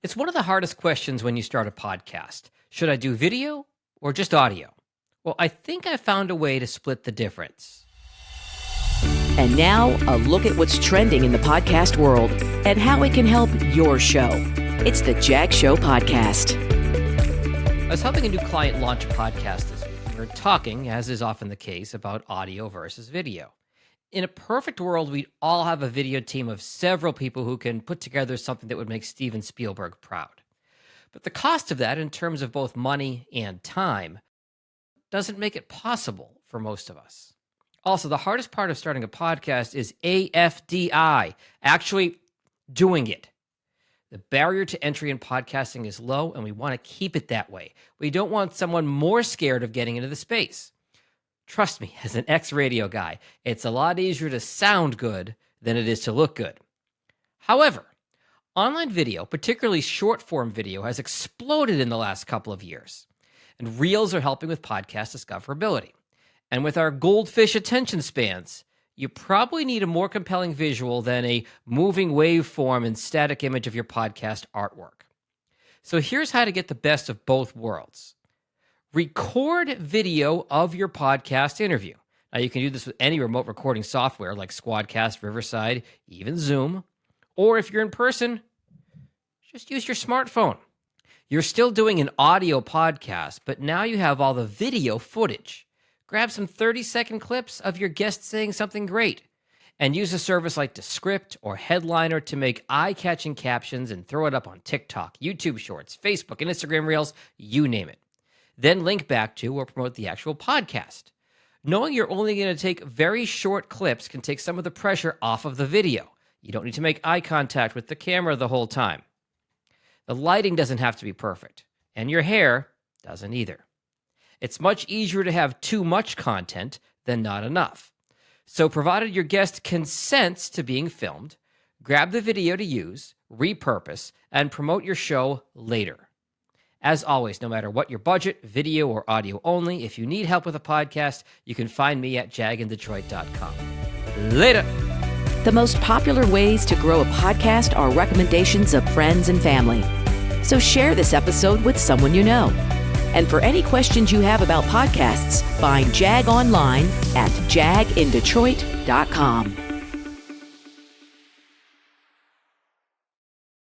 It's one of the hardest questions when you start a podcast. Should I do video or just audio? Well, I think I found a way to split the difference. And now, a look at what's trending in the podcast world and how it can help your show. It's the Jag Show Podcast. I was helping a new client launch a podcast this week. We were talking, as is often the case, about audio versus video. In a perfect world, we'd all have a video team of several people who can put together something that would make Steven Spielberg proud. But the cost of that, in terms of both money and time, doesn't make it possible for most of us. Also, the hardest part of starting a podcast is AFDI, actually doing it. The barrier to entry in podcasting is low, and we want to keep it that way. We don't want someone more scared of getting into the space. Trust me, as an ex-radio guy, it's a lot easier to sound good than it is to look good. However, online video, particularly short-form video, has exploded in the last couple of years. And Reels are helping with podcast discoverability. And with our goldfish attention spans, you probably need a more compelling visual than a moving waveform and static image of your podcast artwork. So here's how to get the best of both worlds. Record video of your podcast interview. Now, you can do this with any remote recording software like Squadcast, Riverside, even Zoom. Or if you're in person, just use your smartphone. You're still doing an audio podcast, but now you have all the video footage. Grab some 30-second clips of your guest saying something great and use a service like Descript or Headliner to make eye-catching captions and throw it up on TikTok, YouTube Shorts, Facebook, and Instagram Reels, you name it. Then link back to or promote the actual podcast. Knowing you're only going to take very short clips can take some of the pressure off of the video. You don't need to make eye contact with the camera the whole time. The lighting doesn't have to be perfect, and your hair doesn't either. It's much easier to have too much content than not enough. So provided your guest consents to being filmed, grab the video to use, repurpose, and promote your show later. As always, no matter what your budget, video or audio only, if you need help with a podcast, you can find me at jagindetroit.com. Later. The most popular ways to grow a podcast are recommendations of friends and family. So share this episode with someone you know. And for any questions you have about podcasts, find Jag online at jagindetroit.com.